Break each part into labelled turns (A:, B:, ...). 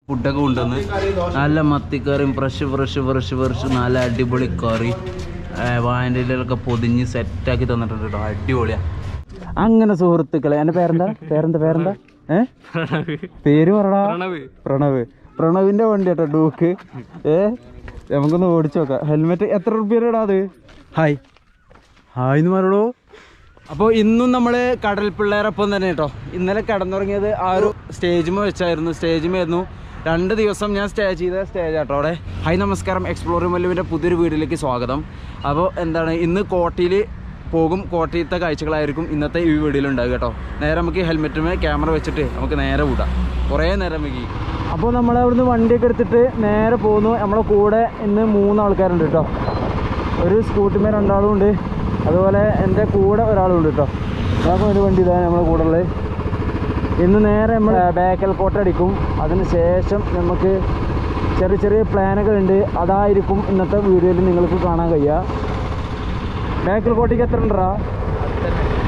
A: ഫുഡൊക്കെ കൊണ്ടുവന്ന് നല്ല മത്തിക്കറിയും ഫ്രഷ് നല്ല അടിപൊളി കറി വായൻ്റെ ഇലയിലൊക്കെ പൊതിഞ്ഞ് സെറ്റാക്കി തന്നിട്ടുണ്ട് കേട്ടോ. അടിപൊളിയാ. അങ്ങനെ സുഹൃത്തുക്കളെ, എൻ്റെ പേരെന്താ പേര് പറടാ. പ്രണവിൻ്റെ വണ്ടി കേട്ടോ, ഡൂക്ക്. നമുക്കൊന്ന് ഓടിച്ചു നോക്കാം. ഹെൽമെറ്റ് എത്ര റുപ്യയുടെ ഇടാ അത്? ഹായ് എന്ന് പറയണോ. അപ്പോൾ ഇന്നും നമ്മൾ കടൽ പിള്ളേരൊപ്പം തന്നെ കേട്ടോ. ഇന്നലെ കിടന്നുറങ്ങിയത് ആ ഒരു സ്റ്റേജിമായിരുന്നു 2 ദിവസം ഞാൻ സ്റ്റേ ചെയ്ത സ്റ്റേജ് കേട്ടോ അവിടെ. ഹായ് നമസ്കാരം, എക്സ്പ്ലോറിംഗ് മല്ലുവിൻ്റെ പുതിയൊരു വീഡിയോയിലേക്ക് സ്വാഗതം. അപ്പോൾ എന്താണ്, ഇന്ന് കോട്ടയിൽ പോകും. കോട്ടയത്തെ കാഴ്ചകളായിരിക്കും ഇന്നത്തെ ഈ വീഡിയോയിൽ ഉണ്ടാകുക കേട്ടോ. നേരെ നമുക്ക് ഹെൽമെറ്റുമേ ക്യാമറ വെച്ചിട്ട് നമുക്ക് നേരെ വിടാം. കുറേ നേരം വൈകി. അപ്പോൾ നമ്മളവിടുന്ന് വണ്ടിയൊക്കെ എടുത്തിട്ട് നേരെ പോകുന്നു. നമ്മുടെ കൂടെ ഇന്ന് 3 ആൾക്കാരുണ്ട് കേട്ടോ. ഒരു സ്കൂട്ടിമേ 2 ആളും ഉണ്ട്, അതുപോലെ എൻ്റെ കൂടെ ഒരാളും ഉണ്ട് കേട്ടോ. അതൊക്കെ ഒരു വണ്ടി ഇതാണ് നമ്മുടെ കൂടെ ഉള്ളത്. ഇന്ന് നേരെ നമ്മൾ ബേക്കൽ കോട്ട അടിക്കും. അതിന് ശേഷം നമുക്ക് ചെറിയ പ്ലാനുകളുണ്ട്. അതായിരിക്കും ഇന്നത്തെ വീഡിയോയിൽ നിങ്ങൾക്ക് കാണാൻ കഴിയുക. ബേക്കൽ കോട്ടയ്ക്ക് എത്ര ഉണ്ടാ?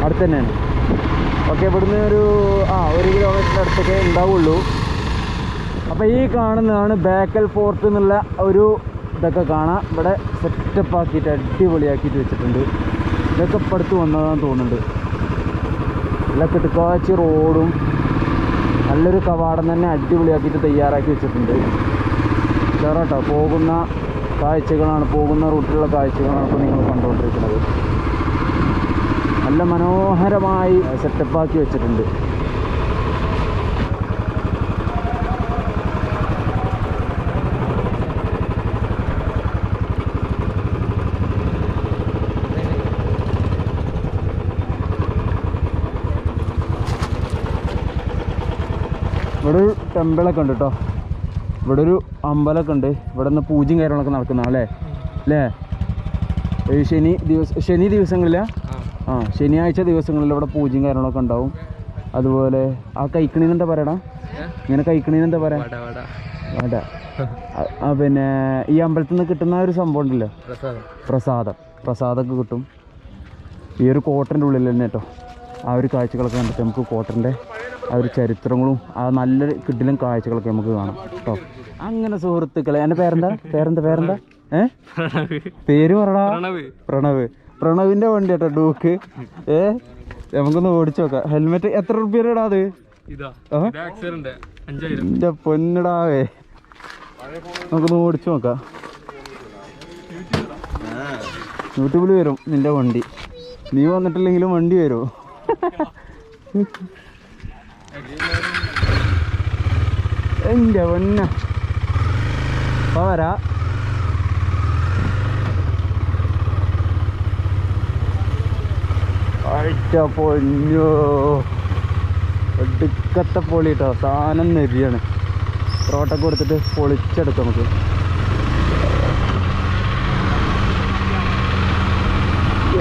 A: അടുത്ത് തന്നെയാണ്. ഓക്കെ, ഇവിടുന്ന് ഒരു 1 കിലോമീറ്ററിൻ്റെ അടുത്തൊക്കെ ഉണ്ടാവുള്ളൂ. അപ്പോൾ ഈ കാണുന്നതാണ് ബേക്കൽ ഫോർട്ട് എന്നുള്ള ഒരു ഇതൊക്കെ കാണാം. ഇവിടെ സെറ്റപ്പ് ആക്കിയിട്ട് അടിപൊളിയാക്കിയിട്ട് വെച്ചിട്ടുണ്ട്. ഇതൊക്കെ ഇപ്പം അടുത്ത് വന്നതാണെന്ന് തോന്നുന്നുണ്ട്. നല്ല കിടക്കാച്ചി റോഡും നല്ലൊരു കവാടം തന്നെ അടിപൊളിയാക്കിയിട്ട് തയ്യാറാക്കി വെച്ചിട്ടുണ്ട്. കേട്ടോ, പോകുന്ന റൂട്ടിലുള്ള കാഴ്ചകളാണ് ഇപ്പോൾ നിങ്ങൾ കണ്ടുകൊണ്ടിരിക്കുന്നത്. നല്ല മനോഹരമായി സെറ്റപ്പാക്കി വെച്ചിട്ടുണ്ട്. ഇവിടെ ഒരു ടെമ്പിളൊക്കെ ഉണ്ട് കേട്ടോ. ഇവിടെ ഒരു അമ്പലമൊക്കെ ഉണ്ട്. ഇവിടെ നിന്ന് പൂജയും കാര്യങ്ങളൊക്കെ നടക്കുന്നതാണ് അല്ലേ? ശനി ദിവസങ്ങളിലാ? ശനിയാഴ്ച ദിവസങ്ങളിൽ ഇവിടെ പൂജയും കാര്യങ്ങളൊക്കെ ഉണ്ടാവും. അതുപോലെ ആ കൈക്കണീന്ന് എന്താ പറയടാ? ഇങ്ങനെ കൈക്കണീന്ന് എന്താ പറയാ? വട. പിന്നെ ഈ അമ്പലത്തിൽ നിന്ന് കിട്ടുന്ന ഒരു സംഭവം ഉണ്ടല്ലോ, പ്രസാദമൊക്കെ കിട്ടും. ഈ ഒരു കോട്ടൻ്റെ ഉള്ളിൽ തന്നെ കേട്ടോ. ആ ഒരു കാഴ്ചകളൊക്കെ കണ്ടിട്ട് നമുക്ക് കോട്ടൻ്റെ ആ ഒരു ചരിത്രങ്ങളും ആ നല്ലൊരു കിടിലൻ കാഴ്ചകളൊക്കെ നമുക്ക് കാണാം കേട്ടോ. അങ്ങനെ സുഹൃത്തുക്കളെ, എൻ്റെ പേരെന്താ പേര് പറടാ. പ്രണവിൻ്റെ വണ്ടി കേട്ടോ, ഡൂക്ക്. നമുക്കൊന്ന് ഓടിച്ചു നോക്കാം. ഹെൽമെറ്റ് എത്ര റുപ്യയുടെ ഇടാ അത്? എൻ്റെ പൊന്നിടാവേ, നമുക്കൊന്ന് ഓടിച്ചു നോക്കാം. യൂട്യൂബിൽ വരും നിൻ്റെ വണ്ടി. നീ വന്നിട്ടില്ലെങ്കിലും വണ്ടി വരുമോ? എൻ്റെ പൊന്ന വരാ. പൊന്നോ, ഒടുക്കത്തെ പൊളി കേട്ടോ. സാധനം നെരിയാണ്. റോട്ടൊക്കെ കൊടുത്തിട്ട് പൊളിച്ചെടുക്കാം നമുക്ക്.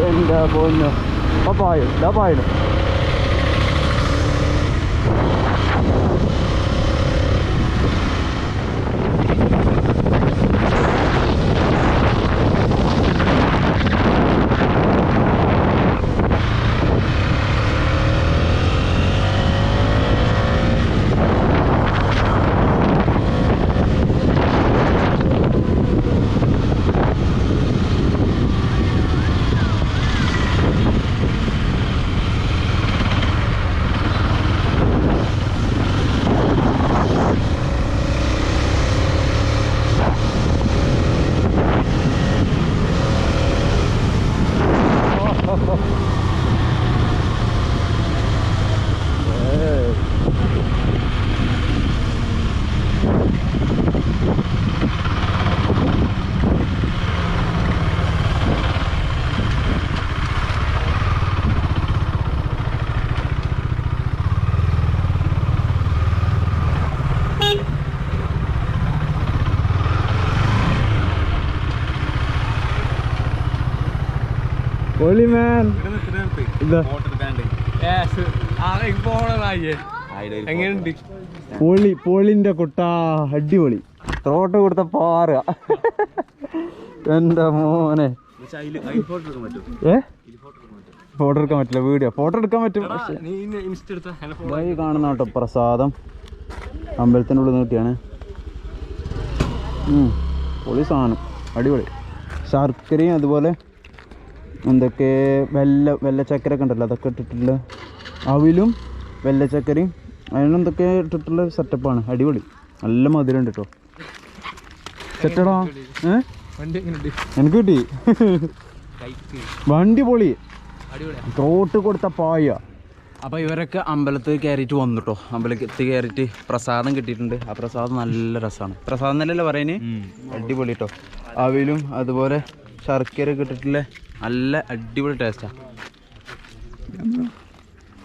A: എന്താ പൊന്നോ, പായുന്നു. Holy man. പോളിന്റെ കുട്ട അടിപൊളി. റോട്ട് കൊടുത്ത പാറ. എന്താ മോനെ, ഫോട്ടോ എടുക്കാൻ പറ്റില്ല. ഫോട്ടോ എടുക്കാൻ പറ്റും. കാണുന്ന കേട്ടോ പ്രസാദം. അമ്പലത്തിൻ്റെ ഉള്ളിൽ നിന്ന് കിട്ടിയാണ്. പൊളി സാധനം, അടിപൊളി. ശർക്കരയും അതുപോലെ എന്തൊക്കെ വെള്ളച്ചക്കര ഒക്കെ ഉണ്ടല്ലോ, അതൊക്കെ ഇട്ടിട്ടുള്ള അവിലും വെള്ളച്ചക്കരയും അതിനെന്തൊക്കെ ഇട്ടിട്ടുള്ള സെറ്റപ്പാണ്. അടിപൊളി, നല്ല മധുരം ഉണ്ട് കേട്ടോ. സെറ്റടാ. എനിക്ക് കിട്ടി വണ്ടി പൊളി, തോട്ട് കൊടുത്ത പായ. അപ്പോൾ ഇവരൊക്കെ അമ്പലത്തിൽ കയറിയിട്ട് വന്നു കേട്ടോ. അമ്പലത്തിൽ കയറിയിട്ട് പ്രസാദം കിട്ടിയിട്ടുണ്ട്. ആ പ്രസാദം നല്ല രസമാണ്. പ്രസാദം എന്നല്ലേ പറയുന്നത്, അടിപൊളി കേട്ടോ. അവിലും അതുപോലെ ശർക്കര ഇട്ടിട്ടുള്ള നല്ല അടിപൊളി ടേസ്റ്റാണ്.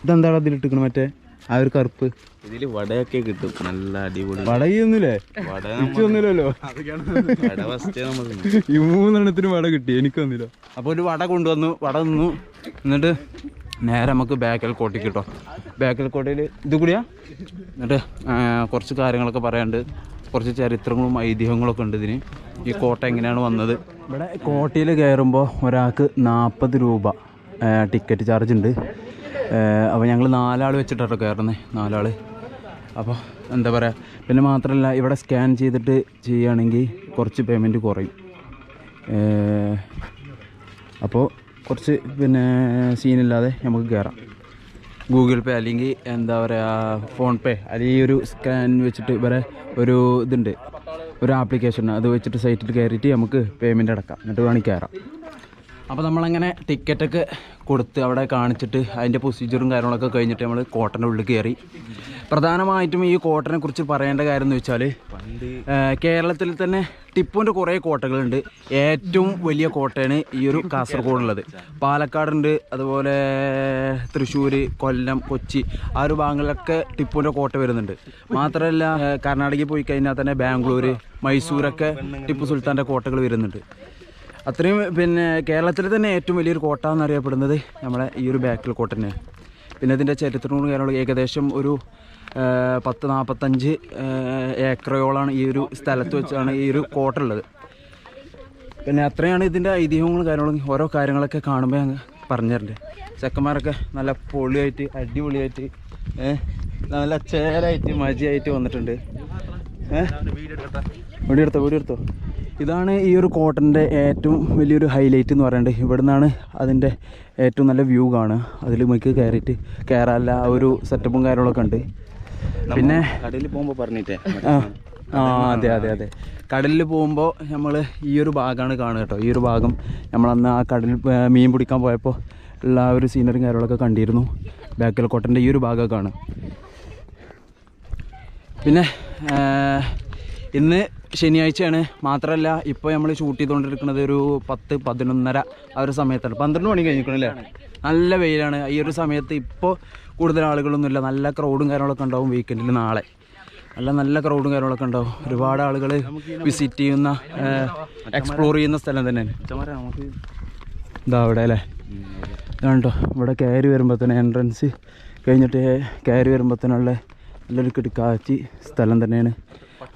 A: ഇതെന്താണ് അതിലിട്ടിക്കണ മറ്റേ ആ ഒരു കറുപ്പ്?
B: ഇതിൽ വടയൊക്കെ കിട്ടും, നല്ല അടിപൊളി.
A: വടയൊന്നുമില്ലേ? ഒന്നുമില്ലല്ലോ. ഈ 3 എണ്ണത്തിന് വട കിട്ടി, എനിക്കൊന്നുമില്ല. അപ്പോൾ ഒരു വട കൊണ്ടുവന്നു, വട നിന്നു. എന്നിട്ട് നേരെ നമുക്ക് ബേക്കൽ കോട്ടയ്ക്ക് കിട്ടോ. ബേക്കൽ കോട്ടയിൽ ഇത് കൂടിയാ. എന്നിട്ട് കുറച്ച് കാര്യങ്ങളൊക്കെ പറയാനുണ്ട്, കുറച്ച് ചരിത്രങ്ങളും ഐതിഹ്യങ്ങളൊക്കെ ഉണ്ട് ഇതിന്. ഈ കോട്ട എങ്ങനെയാണ് വന്നത്. ഇവിടെ കോട്ടയിൽ കയറുമ്പോൾ ഒരാൾക്ക് 40 രൂപ ടിക്കറ്റ് ചാർജ് ഉണ്ട്. അപ്പോൾ ഞങ്ങൾ 4 ആൾ വെച്ചിട്ടാണ് കയറുന്നത്, 4 ആൾ. അപ്പോൾ എന്താ പറയുക, പിന്നെ മാത്രമല്ല ഇവിടെ സ്കാൻ ചെയ്തിട്ട് ചെയ്യുകയാണെങ്കിൽ കുറച്ച് പേയ്മെൻറ്റ് കുറയും. അപ്പോൾ കുറച്ച് പിന്നെ സീനില്ലാതെ നമുക്ക് കയറാം. ഗൂഗിൾ പേ അല്ലെങ്കിൽ എന്താ പറയുക ഫോൺ പേ അല്ലെങ്കിൽ ഒരു സ്കാൻ വെച്ചിട്ട് ഇവരെ ഒരു ഇതുണ്ട്, ഒരു ആപ്ലിക്കേഷൻ, അത് വെച്ചിട്ട് സൈറ്റിൽ കയറിയിട്ട് നമുക്ക് പേയ്മെൻറ്റ് അടക്കാം, എന്നിട്ട് വേണമെങ്കിൽ കയറാം. അപ്പോൾ നമ്മളങ്ങനെ ടിക്കറ്റൊക്കെ കൊടുത്ത് അവിടെ കാണിച്ചിട്ട് അതിൻ്റെ പ്രൊസീജിയറും കാര്യങ്ങളൊക്കെ കഴിഞ്ഞിട്ട് നമ്മൾ കോട്ടൻ്റെ ഉള്ളിൽ കയറി. പ്രധാനമായിട്ടും ഈ കോട്ടനെ കുറിച്ച് പറയേണ്ട കാര്യം എന്ന് വെച്ചാൽ കേരളത്തിൽ തന്നെ ടിപ്പുവിൻ്റെ കുറേ കോട്ടകളുണ്ട്. ഏറ്റവും വലിയ കോട്ടയാണ് ഈ ഒരു കാസർഗോഡുള്ളത്. പാലക്കാടുണ്ട്, അതുപോലെ തൃശ്ശൂർ, കൊല്ലം, കൊച്ചി ആ ഒരു ഭാഗങ്ങളിലൊക്കെ ടിപ്പുവിൻ്റെ കോട്ട വരുന്നുണ്ട്. മാത്രമല്ല കർണാടകയിൽ പോയി കഴിഞ്ഞാൽ തന്നെ ബാംഗ്ലൂർ, മൈസൂരൊക്കെ ടിപ്പു സുൽത്താൻ്റെ കോട്ടകൾ വരുന്നുണ്ട്. അത്രയും പിന്നെ കേരളത്തിൽ തന്നെ ഏറ്റവും വലിയൊരു കോട്ട എന്നറിയപ്പെടുന്നത് നമ്മളെ ഈ ഒരു ബേക്കൽ കോട്ട തന്നെയാണ്. പിന്നെ ഇതിൻ്റെ ചരിത്രങ്ങളും കാര്യങ്ങളും ഏകദേശം ഒരു 10-45 ഏക്കറോളാണ് ഈ ഒരു സ്ഥലത്ത് വെച്ചാണ് ഈ ഒരു കോട്ട ഉള്ളത്. പിന്നെ അത്രയാണ് ഇതിൻ്റെ ഐതിഹ്യങ്ങളും കാര്യങ്ങളും. ഓരോ കാര്യങ്ങളൊക്കെ കാണുമ്പോൾ ഞങ്ങൾ പറഞ്ഞിട്ടുണ്ട്. ചെക്കന്മാരൊക്കെ നല്ല പൊളിയായിട്ട് അടിപൊളിയായിട്ട് നല്ല ചേരായിട്ട് മജിയായിട്ട് വന്നിട്ടുണ്ട്. വീഡിയോ എടുത്തോ. ഇതാണ് ഈ ഒരു കോട്ടൻ്റെ ഏറ്റവും വലിയൊരു ഹൈലൈറ്റ് എന്ന് പറയുന്നത്. ഇവിടെ നിന്നാണ് അതിൻ്റെ ഏറ്റവും നല്ല വ്യൂ കാണുക. അതിൽ നമുക്ക് കയറാനുള്ള ആ ഒരു സെറ്റപ്പും കാര്യങ്ങളൊക്കെ ഉണ്ട്. പിന്നെ
B: കടലിൽ പോകുമ്പോൾ പറഞ്ഞിട്ടേ
A: അതെ കടലിൽ പോകുമ്പോൾ നമ്മൾ ഈ ഒരു ഭാഗമാണ് കാണുക കേട്ടോ. ഈ ഒരു ഭാഗം നമ്മളന്ന് ആ കടലിൽ മീൻ പിടിക്കാൻ പോയപ്പോൾ ഉള്ള ആ ഒരു സീനറിയും കാര്യങ്ങളൊക്കെ കണ്ടിരുന്നു. ബേക്കൽ കോട്ടൻ്റെ ഈ ഒരു ഭാഗമൊക്കെയാണ്. പിന്നെ ഇന്ന് ശനിയാഴ്ചയാണ്. മാത്രമല്ല ഇപ്പോൾ നമ്മൾ ഷൂട്ട് ചെയ്തുകൊണ്ടിരിക്കുന്നത് ഒരു 10-11 ആ ഒരു സമയത്താണ്. 12 മണി കഴിഞ്ഞിരിക്കണല്ലേ. നല്ല വെയിലാണ് ഈ ഒരു സമയത്ത്. ഇപ്പോൾ കൂടുതൽ ആളുകളൊന്നുമില്ല, നല്ല ക്രൗഡും കാര്യങ്ങളൊക്കെ ഉണ്ടാവും. വീക്കെൻഡിൽ നാളെ നല്ല ക്രൗഡും കാര്യങ്ങളൊക്കെ ഉണ്ടാവും. ഒരുപാട് ആളുകൾ വിസിറ്റ് ചെയ്യുന്ന എക്സ്പ്ലോർ ചെയ്യുന്ന സ്ഥലം തന്നെയാണ്. ഇതാ അവിടെ അല്ലേ, ഇതാണ്ടോ ഇവിടെ കയറി വരുമ്പോൾ തന്നെ എൻട്രൻസ് കഴിഞ്ഞിട്ട് കയറി വരുമ്പോൾ തന്നെ ഉള്ള നല്ലൊരു കിടക്കാച്ചി സ്ഥലം തന്നെയാണ്.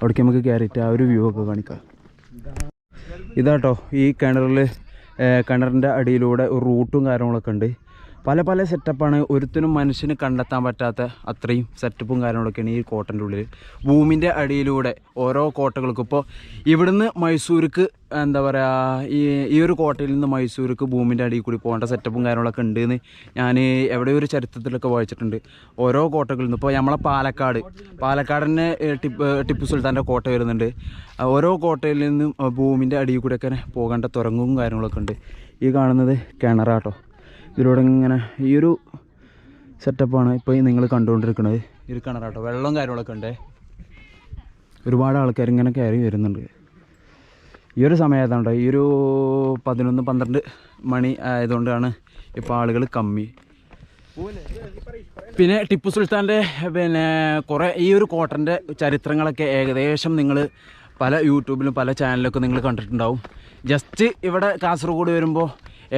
A: അവിടേക്ക് നമുക്ക് കയറിയിട്ട് ആ ഒരു വ്യൂ ഒക്കെ കാണിക്കാം. ഇതാട്ടോ ഈ കിണറിൻ്റെ അടിയിലൂടെ ഒരു റൂട്ടും കാര്യങ്ങളൊക്കെ ഉണ്ട്. പല സെറ്റപ്പാണ്. ഒരുത്തിനും മനുഷ്യന് കണ്ടെത്താൻ പറ്റാത്ത അത്രയും സെറ്റപ്പും കാര്യങ്ങളൊക്കെയാണ് ഈ കോട്ടൻ്റെ ഉള്ളിൽ. ഭൂമിൻ്റെ അടിയിലൂടെ ഓരോ കോട്ടകൾക്കും ഇപ്പോൾ ഇവിടുന്ന് മൈസൂർക്ക് എന്താ പറയുക, ഈ ഒരു കോട്ടയിൽ നിന്ന് മൈസൂർക്ക് ഭൂമിൻ്റെ അടിയിൽ കൂടി പോകേണ്ട സെറ്റപ്പും കാര്യങ്ങളൊക്കെ ഉണ്ടെന്ന് ഞാൻ എവിടെ ഒരു ചരിത്രത്തിലൊക്കെ വായിച്ചിട്ടുണ്ട്. ഓരോ കോട്ടകളിൽ നിന്ന് ഇപ്പോൾ നമ്മളെ പാലക്കാടിന് ടിപ്പു സുൽത്താൻ്റെ കോട്ട വരുന്നുണ്ട്. ഓരോ കോട്ടയിൽ നിന്നും ഭൂമിൻ്റെ അടിയിൽ കൂടെയൊക്കെ പോകേണ്ട തുരങ്കവും കാര്യങ്ങളൊക്കെ ഉണ്ട്. ഈ കാണുന്നത് കിണറാട്ടോ. ഇതിലൂടെ ഇങ്ങനെ ഈ ഒരു സെറ്റപ്പാണ് ഇപ്പോൾ നിങ്ങൾ കണ്ടുകൊണ്ടിരിക്കുന്നത്. ഈ ഒരു കിണറാട്ടോ, വെള്ളവും കാര്യങ്ങളൊക്കെ ഉണ്ട്. ഒരുപാട് ആൾക്കാർ ഇങ്ങനെ കയറി വരുന്നുണ്ട്. ഈ ഒരു സമയത്താണ്ടോ, ഈ ഒരു 11-12 മണി ആയതുകൊണ്ടാണ് ഇപ്പോൾ ആളുകൾ കമ്മി. പിന്നെ ടിപ്പു സുൽത്താൻ്റെ കുറേ ഈ ഒരു കോട്ടൻ്റെ ചരിത്രങ്ങളൊക്കെ ഏകദേശം നിങ്ങൾ പല യൂട്യൂബിലും പല ചാനലിലൊക്കെ നിങ്ങൾ കണ്ടിട്ടുണ്ടാവും. ജസ്റ്റ് ഇവിടെ കാസർഗോഡ് വരുമ്പോൾ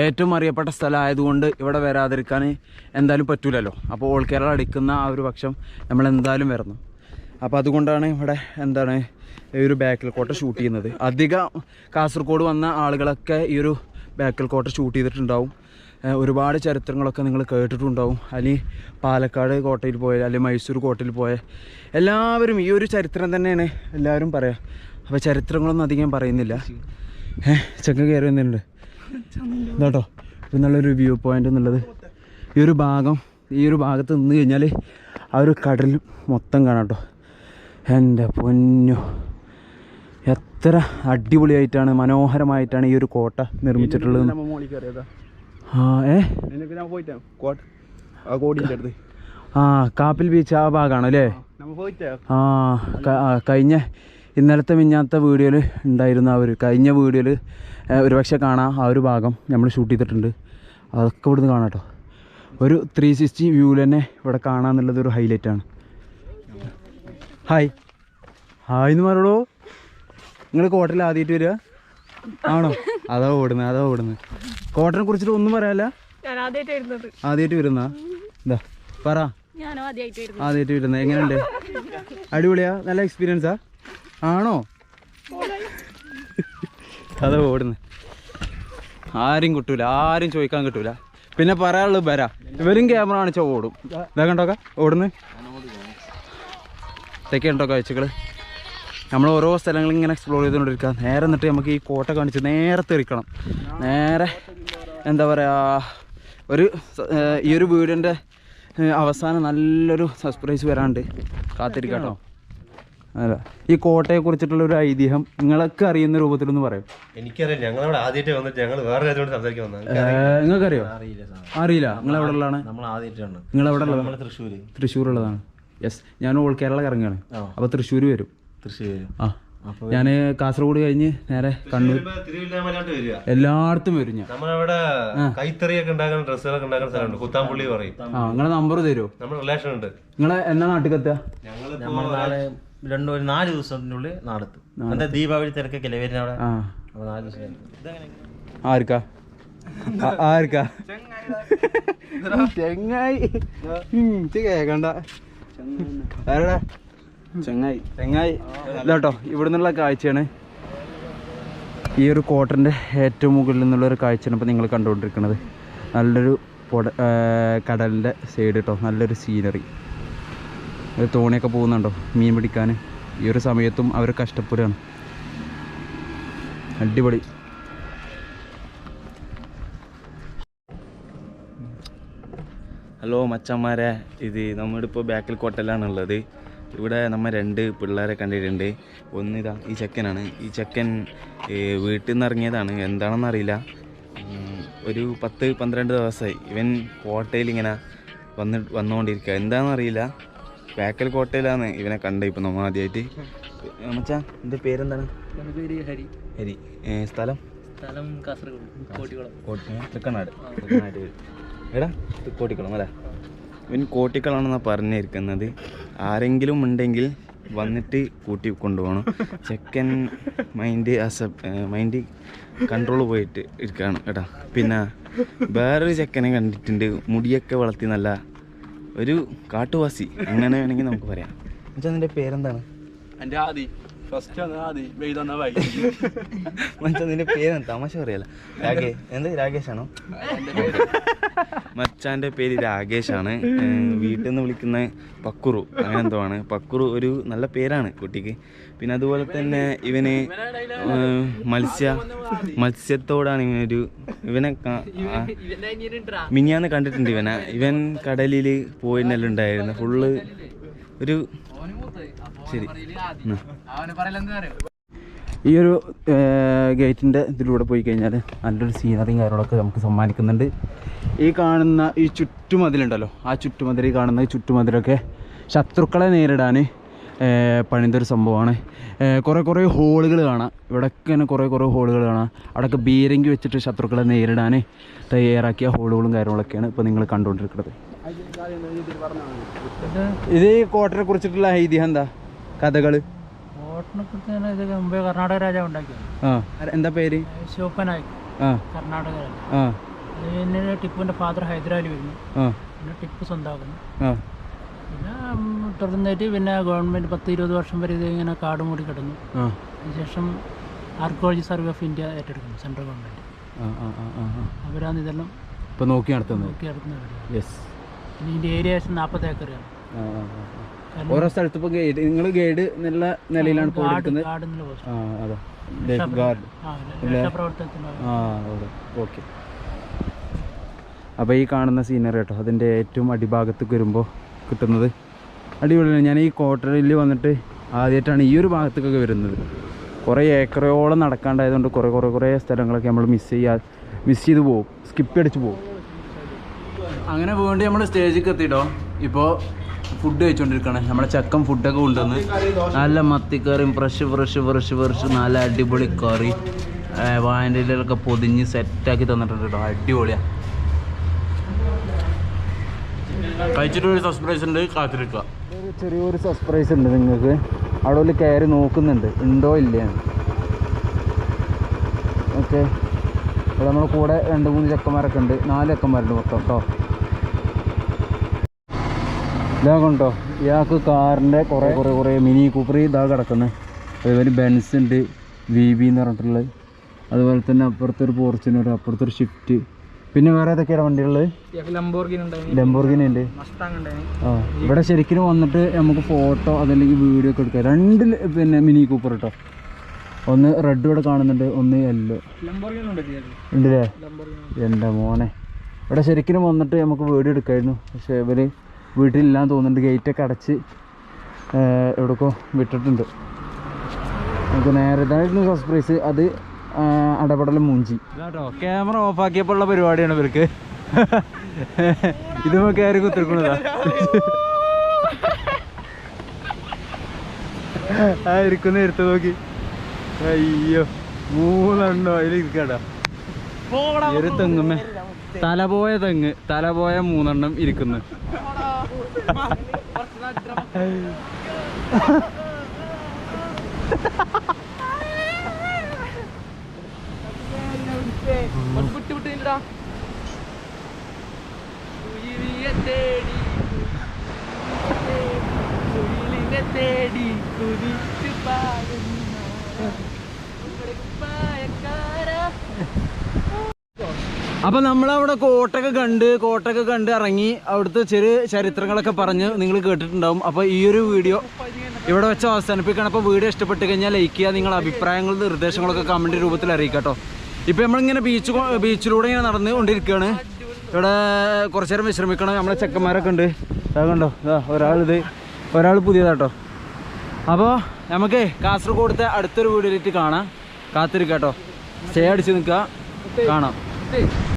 A: ഏറ്റവും അറിയപ്പെട്ട സ്ഥലമായതുകൊണ്ട് ഇവിടെ വരാതിരിക്കാൻ എന്തായാലും പറ്റൂലല്ലോ. അപ്പോൾ ഓൾ കേരള അടിക്കുന്ന ആ ഒരു പക്ഷം നമ്മളെന്തായാലും വരണം. അപ്പോൾ അതുകൊണ്ടാണ് ഇവിടെ ഈ ഒരു ബേക്കൽ കോട്ട ഷൂട്ട് ചെയ്യുന്നത്. അധികം കാസർഗോഡ് വന്ന ആളുകളൊക്കെ ഈ ഒരു ബേക്കൽ കോട്ട ഷൂട്ട് ചെയ്തിട്ടുണ്ടാവും. ഒരുപാട് ചരിത്രങ്ങളൊക്കെ നിങ്ങൾ കേട്ടിട്ടുണ്ടാവും. അല്ലെങ്കിൽ പാലക്കാട് കോട്ടയിൽ പോയ അല്ലെങ്കിൽ മൈസൂർ കോട്ടയിൽ പോയ എല്ലാവരും ഈ ഒരു ചരിത്രം തന്നെയാണ് എല്ലാവരും പറയുക. അപ്പോൾ ചരിത്രങ്ങളൊന്നും അധികം പറയുന്നില്ല. ചെക്ക കയറി വന്നിട്ടുണ്ട് ഇതാട്ടോ. എന്നുള്ളൊരു വ്യൂ പോയിൻ്റ് എന്നുള്ളത് ഈ ഒരു ഭാഗത്ത് നിന്ന് കഴിഞ്ഞാൽ ആ ഒരു കടൽ മൊത്തം കാണാം കേട്ടോ. എൻ്റെ പൊന്നു, എത്ര അടിപൊളിയായിട്ടാണ് മനോഹരമായിട്ടാണ് ഈ ഒരു കോട്ട നിർമ്മിച്ചിട്ടുള്ളത്. കാപ്പിൽ ബീച്ച് ആ ഭാഗമാണ് അല്ലേ? ഇന്നലത്തെ മിഞ്ഞാത്ത വീഡിയോയിൽ ഉണ്ടായിരുന്ന കഴിഞ്ഞ വീഡിയോയിൽ ഒരുപക്ഷെ കാണാം. ആ ഒരു ഭാഗം നമ്മൾ ഷൂട്ട് ചെയ്തിട്ടുണ്ട്. അതൊക്കെ ഇവിടുന്ന് കാണാം കേട്ടോ. ഒരു 360 വ്യൂവിൽ തന്നെ ഇവിടെ കാണാമെന്നുള്ളത് ഒരു ഹൈലൈറ്റാണ്. ഹായ് എന്ന് പറയണോ. നിങ്ങൾ കോട്ടയിൽ ആദ്യമായിട്ട് വരിക ആണോ? അതാ ഓടുന്നത്. കോട്ടനെ കുറിച്ചിട്ട് ഒന്നും പറയാല്ല. ആദ്യമായിട്ട് വരുന്ന എന്താ പറ. ആദ്യമായിട്ട് വരുന്നത് എങ്ങനെയുണ്ട്? അടിപൊളിയാ? നല്ല എക്സ്പീരിയൻസാ ആണോ? അതാ ഓടുന്നത്. ആരും കിട്ടൂല, ആരും ചോദിക്കാൻ കിട്ടൂല. പിന്നെ പറയാനുള്ളത് വരാ. ഇവരും ക്യാമറ കാണിച്ചാൽ ഓടും. ഇതാ കണ്ടോക്ക ഓടുന്നത്. ഇതൊക്കെയുണ്ടോ കാഴ്ചകൾ. നമ്മൾ ഓരോ സ്ഥലങ്ങളും ഇങ്ങനെ എക്സ്പ്ലോർ ചെയ്തുകൊണ്ടിരിക്കുക. നേരെ എന്നിട്ട് നമുക്ക് ഈ കോട്ട കാണിച്ച് നേരെ തെറിക്കണം. നേരെ എന്താ പറയുക, ഈ ഒരു വീടിൻ്റെ അവസാനം നല്ലൊരു സർപ്രൈസ് വരാണ്ട് കാത്തിരിക്കാം കേട്ടോ. അല്ല, ഈ കോട്ടയെ കുറിച്ചിട്ടുള്ള ഒരു ഐതിഹ്യം നിങ്ങൾക്ക് അറിയുന്ന രൂപത്തിലൊന്ന് പറയും.
C: എനിക്കറിയാം. ഞങ്ങളവിടെ ആദ്യമായിട്ട് വന്നിട്ട് ഞങ്ങൾ വേറെ കാര്യത്തോട് സംസാരിക്കാൻ വന്നത്.
A: നിങ്ങൾക്കറിയോ? അറിയില്ല. നിങ്ങൾ എവിടെ ഉള്ളതാണ്? നിങ്ങൾ എവിടെ ഉള്ളത്? തൃശ്ശൂരുള്ളതാണ്. യെസ്, ഞാൻ ഓൾ കേരള കറങ്ങുകയാണ്. അപ്പോൾ തൃശ്ശൂർ വരും. ആ, ഞാൻ കാസർഗോഡ് കഴിഞ്ഞ് നേരെ കണ്ണൂർ എല്ലായിടത്തും വരും. ഞാൻ
C: നമ്മളവിടെ കൈത്തറിയൊക്കെ ഉണ്ടാക്കുന്ന ഡ്രസ്സുകളൊക്കെ ഉണ്ടാക്കുന്ന സ്ഥലമുണ്ട്, കുത്താമ്പുള്ളി പറയും.
A: നിങ്ങളെ നമ്പർ തരുമോ?
C: നമ്മുടെ റിലേഷൻ ഉണ്ട്.
A: നിങ്ങളെ എന്നാ നാട്ടിൽ എത്തുക?
D: ഒരു 4 ദിവസത്തിനുള്ളിൽ നാടെത്തും. എന്താ ദീപാവലി തിരക്കൊക്കെ വരുന്ന അവിടെ. 4 ദിവസം.
A: ആർക്കാ ചെങ്ങായി കേക്കണ്ട ആരടാ ചെങ്ങായി ഇതാട്ടോ. ഇവിടെ നിന്നുള്ള കാഴ്ചയാണ് ഈ ഒരു കോട്ടൻ്റെ ഏറ്റവും മുകളിൽ നിന്നുള്ളൊരു കാഴ്ചയാണ് ഇപ്പോൾ നിങ്ങൾ കണ്ടുകൊണ്ടിരിക്കുന്നത്. നല്ലൊരു കടലിൻ്റെ സൈഡ് കേട്ടോ. നല്ലൊരു സീനറി. തോണിയൊക്കെ പോകുന്നുണ്ടോ മീൻ പിടിക്കാൻ. ഈ ഒരു സമയത്തും അവർ കഷ്ടപ്പെടുകയാണ്. അടിപൊളി.
B: ഹലോ മച്ചന്മാരെ, നമ്മളിപ്പോൾ ബാക്കിൽ കോട്ടയിലാണുള്ളത്. ഇവിടെ നമ്മൾ 2 പിള്ളേരെ കണ്ടിട്ടുണ്ട്. ഒന്നിതാ ഈ ചെക്കനാണ്. ഈ ചെക്കൻ വീട്ടിൽ നിന്ന് ഇറങ്ങിയതാണ്, എന്താണെന്നറിയില്ല. ഒരു 10-12 ദിവസമായി ഇവൻ കോട്ടയിൽ ഇങ്ങനെ വന്നുകൊണ്ടിരിക്കുക. എന്താണെന്നറിയില്ല. ബാക്കൽ കോട്ടയിലാണ് ഇവനെ കണ്ടത് ഇപ്പം നമ്മൾ ആദ്യമായിട്ട്. മച്ചാ, എൻ്റെ പേരെന്താണ്? ഹരി. സ്ഥലം തൃക്കണ്ണാട്. എടാ കോട്ടിക്കുളം അല്ലേ? ഇവൻ കോട്ടിക്കളാണെന്നാണ് പറഞ്ഞിരിക്കുന്നത്. ആരെങ്കിലും ഉണ്ടെങ്കിൽ വന്നിട്ട് കൂട്ടി കൊണ്ടുപോകണം. ചെക്കൻ മൈൻഡ് കൺട്രോൾ പോയിട്ട് ഇരിക്കുകയാണ് കേട്ടോ. പിന്നെ വേറൊരു ചെക്കനെ കണ്ടിട്ടുണ്ട്, മുടിയൊക്കെ വളർത്തി നല്ല ഒരു കാട്ടുവാസി, അങ്ങനെ വേണമെങ്കിൽ നമുക്ക് പറയാം. എന്നുവെച്ചാൽ നിൻ്റെ പേരെന്താണ്?
A: എൻ്റെ ആദി.
B: മച്ചാ, നിൻ്റെ പേരെന്താ? തമാശ പറയല്ല. രാകേഷാണോ? മച്ചാൻ്റെ പേര് രാകേഷാണ്. വീട്ടിൽ നിന്ന് വിളിക്കുന്ന പക്കുറു, അങ്ങനെ എന്തോ ആണ്. പക്കുറു ഒരു നല്ല പേരാണ് കുട്ടിക്ക്. പിന്നെ അതുപോലെ തന്നെ ഇവന് മത്സ്യത്തോടാണ് ഇവനെ മിനിയാന്ന് കണ്ടിട്ടുണ്ട്. ഇവൻ കടലിൽ പോയിട്ടെല്ലാം ഉണ്ടായിരുന്നു ഫുള്ള് ഒരു. ശരി,
A: ഈ ഒരു ഗേറ്റിൻ്റെ ഇതിലൂടെ പോയി കഴിഞ്ഞാൽ നല്ലൊരു സീനറിയും കാര്യങ്ങളൊക്കെ നമുക്ക് സമ്മാനിക്കുന്നുണ്ട്. ഈ കാണുന്ന ഈ ചുറ്റുമതിലുണ്ടല്ലോ, ആ ചുറ്റുമതിൽ കാണുന്ന ചുറ്റുമതിലൊക്കെ ശത്രുക്കളെ നേരിടാൻ പണിതൊരു സംഭവമാണ്. കുറേ ഹോളുകൾ കാണാം. ഇവിടെയൊക്കെ തന്നെ കുറേ ഹോളുകൾ കാണാം. അവിടെയൊക്കെ ബീരങ്കി വെച്ചിട്ട് ശത്രുക്കളെ നേരിടാൻ തയ്യാറാക്കിയ ഹോളുകളും കാര്യങ്ങളൊക്കെയാണ് ഇപ്പോൾ നിങ്ങൾ കണ്ടുകൊണ്ടിരിക്കുന്നത്. ഇത് ഈ കോട്ടനെ കുറിച്ചിട്ടുള്ള ഐതിഹ്യം എന്താ, കഥകൾ?
E: മുമ്പേ കർണാടക രാജാവ് ഉണ്ടാക്കിയത്.
A: എന്താ പേര്?
E: ശോപ്പനായി. കർണാടക രാജാവ്. പിന്നെ ടിപ്പുവിന്റെ ഫാദർ ഹൈദരാലി വരുന്നു. പിന്നെ ടിപ്പു സ്വന്തമാക്കുന്നു. പിന്നെ തുടർന്നിട്ട് പിന്നെ ഗവൺമെന്റ് 10-20 വർഷം വരെ ഇത് ഇങ്ങനെ കാട് മൂടി കിടന്നു. അതിനുശേഷം ആർക്കിയോളജി സർവേ ഓഫ് ഇന്ത്യ ഏറ്റെടുക്കുന്നു, സെൻട്രൽ ഗവൺമെന്റ്. അവരാണ് ഇതെല്ലാം നോക്കി നടത്തുന്നത്. പിന്നെ ഇതിന്റെ ഏരിയ 40 ഏക്കറാണ്.
A: ഓരോ സ്ഥലത്ത് ഇപ്പോൾ ഗൈഡ് നിങ്ങൾ ഗൈഡ് എന്നുള്ള നിലയിലാണ് ഇപ്പോൾ എടുക്കുന്നത്.
E: ഗാർഡനിലെ പോസ്റ്റ്.
A: ആ അതെ ലൈഫ് ഗാർഡ്. ആ ഓക്കെ. അപ്പോൾ ഈ കാണുന്ന സീനറി കേട്ടോ അതിൻ്റെ ഏറ്റവും അടിഭാഗത്തേക്ക് വരുമ്പോൾ കിട്ടുന്നത് അടിപൊളിയാണ്. ഞാൻ ഈ ക്വാർട്ടറിൽ വന്നിട്ട് ആദ്യമായിട്ടാണ് ഈ ഒരു ഭാഗത്തേക്കൊക്കെ വരുന്നത്. കുറേ ഏക്കറോളം നടക്കാണ്ടായതുകൊണ്ട് കുറേ സ്ഥലങ്ങളൊക്കെ നമ്മൾ മിസ് ചെയ്ത് പോകും, സ്കിപ്പ് അടിച്ച് പോകും. അങ്ങനെ വേണ്ടി നമ്മൾ സ്റ്റേജിൽ എത്തിയിട്ടോ. ഇപ്പോൾ ഫുഡ് കഴിച്ചുകൊണ്ടിരിക്കുകയാണ്. നമ്മളെ ചക്കൻ ഫുഡൊക്കെ കൊണ്ടുവന്ന് നല്ല മത്തിക്കറിയും ഫ്രഷ് നല്ല അടിപൊളി കറി വാഴൻ്റെ ഇലയിലൊക്കെ പൊതിഞ്ഞ് സെറ്റാക്കി തന്നിട്ടുണ്ട് കേട്ടോ. അടിപൊളിയാണ്. കഴിച്ചിട്ടൊരു സർപ്രൈസ് ഉണ്ട്, കാത്തിരിക്കുക. ചെറിയൊരു സർപ്രൈസ് ഉണ്ട് നിങ്ങൾക്ക്. അവിടെ ഒരു കയറി നോക്കുന്നുണ്ട് ഉണ്ടോ ഇല്ലയാണ്. ഓക്കെ, ഇവിടെ നമ്മളെ കൂടെ 2-3 ചെക്കന്മാരൊക്കെ ഉണ്ട്, 4 ചെക്കന്മാരുണ്ട് മൊത്തം കേട്ടോ. ഇതാ കൊണ്ടോ ഇയാൾക്ക് കാറിൻ്റെ കുറേ മിനി കൂപ്പർ ഇതാ കിടക്കുന്നത്. അതുപോലെ ബെൻസ് ഉണ്ട്, VB എന്ന് പറഞ്ഞിട്ടുള്ളത്. അതുപോലെ തന്നെ അപ്പുറത്തൊരു ഫോർച്യൂണർ, അപ്പുറത്തൊരു ഷിഫ്റ്റ്. പിന്നെ വേറെ ഏതൊക്കെയാണ് വണ്ടികളുള്ളത്? ലംബോർഗിനി ഉണ്ട്. ആ ഇവിടെ ശരിക്കും വന്നിട്ട് നമുക്ക് ഫോട്ടോ അതല്ലെങ്കിൽ വീഡിയോ ഒക്കെ എടുക്കാം. 2 പിന്നെ മിനി കൂപ്പർ കേട്ടോ. ഒന്ന് റെഡ് ഇവിടെ കാണുന്നുണ്ട്, ഒന്ന് യെല്ലോ ഉണ്ടല്ലേ. എൻ്റെ മോനെ ഇവിടെ ശരിക്കും വന്നിട്ട് നമുക്ക് വീഡിയോ എടുക്കായിരുന്നു. പക്ഷേ ഇവർ വീട്ടിലില്ലാന്ന് തോന്നുന്നുണ്ട്. ഗേറ്റൊക്കെ അടച്ച് എവിടെക്കോ വിട്ടിട്ടുണ്ട്. നമുക്ക് നേരെ ഇതായിരുന്നു സർപ്രൈസ്. അത് അടപടലും മൂഞ്ചി കേട്ടോ. ക്യാമറ ഓഫാക്കിയപ്പോൾ ഉള്ള പരിപാടിയാണ് ഇവർക്ക്. ഇത് കയറി കുത്തിരിക്കണതാ. ആ ഇരിക്കുന്ന എടുത്ത് നോക്കി. അയ്യോ 3 എണ്ണം അതിൽ ഇരിക്കട്ടോ. ഒരു തെങ്ങുമ്മേ തലപോയ 3 എണ്ണം ഇരിക്കുന്നു. അപ്പൊ നമ്മളവിടെ കോട്ടൊക്കെ കണ്ട് ഇറങ്ങി. അവിടുത്തെ ചെറിയ ചരിത്രങ്ങളൊക്കെ പറഞ്ഞ് നിങ്ങൾ കേട്ടിട്ടുണ്ടാവും. അപ്പോൾ ഈ ഒരു വീഡിയോ ഇവിടെ വെച്ച് അവസാനിപ്പിക്കണം. അപ്പോൾ വീഡിയോ ഇഷ്ടപ്പെട്ട് കഴിഞ്ഞാൽ ലൈക്ക് ചെയ്യുക. നിങ്ങളുടെ അഭിപ്രായങ്ങളും നിർദ്ദേശങ്ങളൊക്കെ കമൻറ്റ് രൂപത്തിൽ അറിയിക്കുക കേട്ടോ. ഇപ്പോൾ നമ്മളിങ്ങനെ ബീച്ചിലൂടെ ഇങ്ങനെ നടന്നുകൊണ്ടിരിക്കുകയാണ്. ഇവിടെ കുറച്ച് നേരം വിശ്രമിക്കണം. നമ്മളെ ചെക്കന്മാരൊക്കെ ഉണ്ട്. കണ്ടോ ഒരാൾ പുതിയതാട്ടോ. അപ്പോൾ നമുക്ക് കാസർഗോഡത്തെ അടുത്തൊരു വീഡിയോയിലേക്ക് കാണാം. കാത്തിരിക്കാം കേട്ടോ. സ്റ്റേ അടിച്ച് നിൽക്കുക. കാണാം.